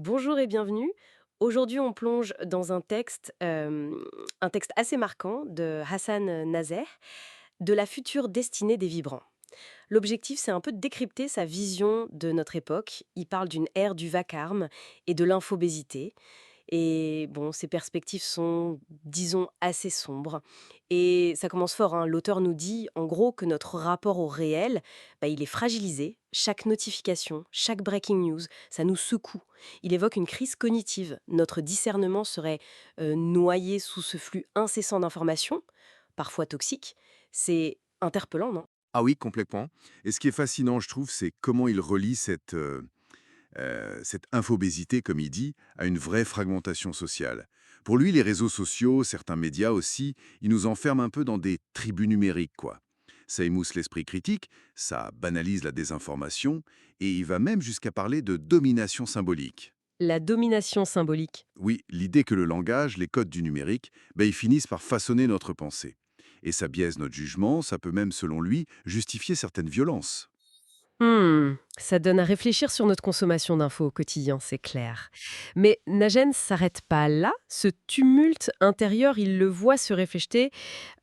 Bonjour et bienvenue. Aujourd'hui, on plonge dans un texte assez marquant de Hassan Nazer, de la future destinée des vibrants. L'objectif, c'est un peu de décrypter sa vision de notre époque. Il parle d'une ère du vacarme et de l'infobésité. Et bon, ces perspectives sont, disons, assez sombres. Et ça commence fort, hein. L'auteur nous dit, en gros, que notre rapport au réel, il est fragilisé. Chaque notification, chaque breaking news, ça nous secoue. Il évoque une crise cognitive. Notre discernement serait noyé sous ce flux incessant d'informations, parfois toxiques. C'est interpellant, non? Ah oui, complètement. Et ce qui est fascinant, je trouve, c'est comment il relie cette infobésité, comme il dit, à une vraie fragmentation sociale. Pour lui, les réseaux sociaux, certains médias aussi, ils nous enferment un peu dans des tribus numériques, quoi. Ça émousse l'esprit critique, ça banalise la désinformation, et il va même jusqu'à parler de domination symbolique. La domination symbolique. Oui, l'idée que le langage, les codes du numérique, ils finissent par façonner notre pensée. Et ça biaise notre jugement, ça peut même, selon lui, justifier certaines violences. Ça donne à réfléchir sur notre consommation d'infos au quotidien, c'est clair. Mais Nagen s'arrête pas là. Ce tumulte intérieur, il le voit se réfléchir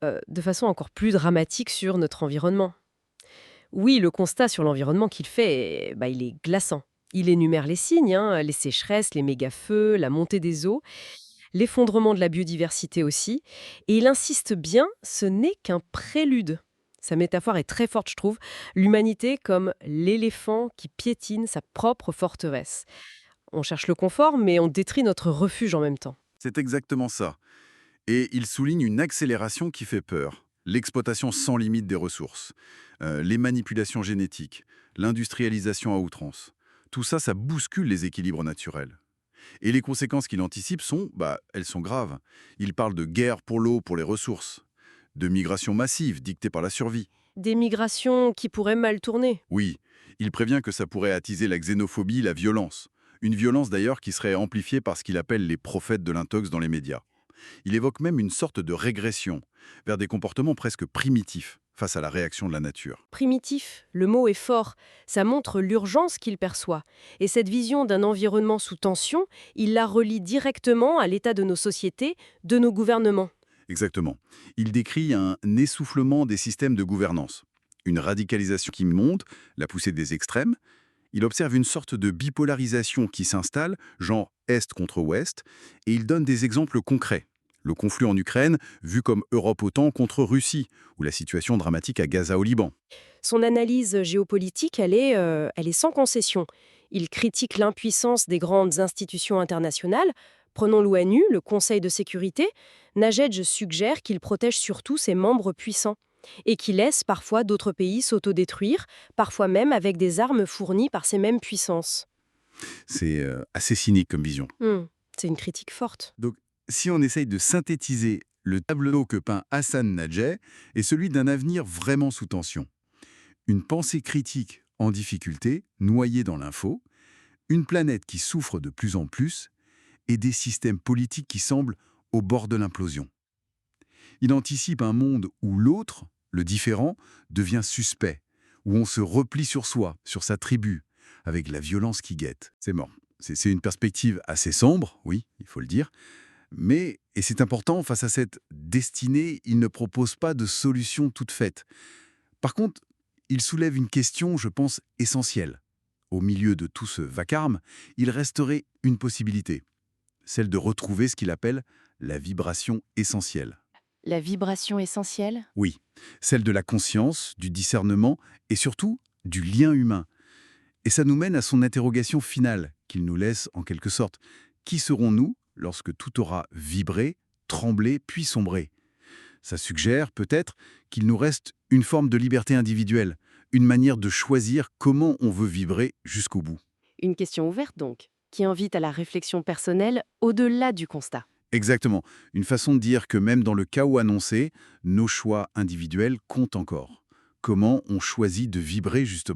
de façon encore plus dramatique sur notre environnement. Oui, le constat sur l'environnement qu'il fait, il est glaçant. Il énumère les signes, hein, les sécheresses, les méga-feux, la montée des eaux, l'effondrement de la biodiversité aussi. Et il insiste bien, ce n'est qu'un prélude. Sa métaphore est très forte, je trouve. L'humanité comme l'éléphant qui piétine sa propre forteresse. On cherche le confort, mais on détruit notre refuge en même temps. C'est exactement ça. Et il souligne une accélération qui fait peur. L'exploitation sans limite des ressources, les manipulations génétiques, l'industrialisation à outrance. Tout ça, ça bouscule les équilibres naturels. Et les conséquences qu'il anticipe sont, elles sont graves. Il parle de guerre pour l'eau, pour les ressources, de migration massive dictée par la survie. Des migrations qui pourraient mal tourner. Oui, il prévient que ça pourrait attiser la xénophobie, la violence. Une violence d'ailleurs qui serait amplifiée par ce qu'il appelle les prophètes de l'intox dans les médias. Il évoque même une sorte de régression vers des comportements presque primitifs face à la réaction de la nature. Primitif, le mot est fort, ça montre l'urgence qu'il perçoit. Et cette vision d'un environnement sous tension, il la relie directement à l'état de nos sociétés, de nos gouvernements. Exactement. Il décrit un essoufflement des systèmes de gouvernance, une radicalisation qui monte, la poussée des extrêmes. Il observe une sorte de bipolarisation qui s'installe, genre Est contre Ouest, et il donne des exemples concrets. Le conflit en Ukraine, vu comme Europe-OTAN contre Russie, ou la situation dramatique à Gaza au Liban. Son analyse géopolitique, elle est sans concession. Il critique l'impuissance des grandes institutions internationales. Prenons l'ONU, le Conseil de sécurité. Najedj suggère qu'il protège surtout ses membres puissants et qu'il laisse parfois d'autres pays s'autodétruire, parfois même avec des armes fournies par ces mêmes puissances. C'est assez cynique comme vision. Hmm, c'est une critique forte. Donc, si on essaye de synthétiser le tableau que peint Hassan Najeh est celui d'un avenir vraiment sous tension. Une pensée critique en difficulté, noyée dans l'info, une planète qui souffre de plus en plus et des systèmes politiques qui semblent au bord de l'implosion. Il anticipe un monde où l'autre, le différent, devient suspect, où on se replie sur soi, sur sa tribu, avec la violence qui guette. C'est mort. C'est une perspective assez sombre, oui, il faut le dire, mais, et c'est important, face à cette destinée, il ne propose pas de solution toute faite. Par contre, il soulève une question, je pense, essentielle. Au milieu de tout ce vacarme, il resterait une possibilité, celle de retrouver ce qu'il appelle la vibration essentielle. La vibration essentielle? Oui, celle de la conscience, du discernement et surtout du lien humain. Et ça nous mène à son interrogation finale, qu'il nous laisse en quelque sorte. Qui serons-nous lorsque tout aura vibré, tremblé, puis sombré? Ça suggère peut-être qu'il nous reste une forme de liberté individuelle, une manière de choisir comment on veut vibrer jusqu'au bout. Une question ouverte donc, qui invite à la réflexion personnelle au-delà du constat. Exactement. Une façon de dire que même dans le chaos annoncé, nos choix individuels comptent encore. Comment on choisit de vibrer justement?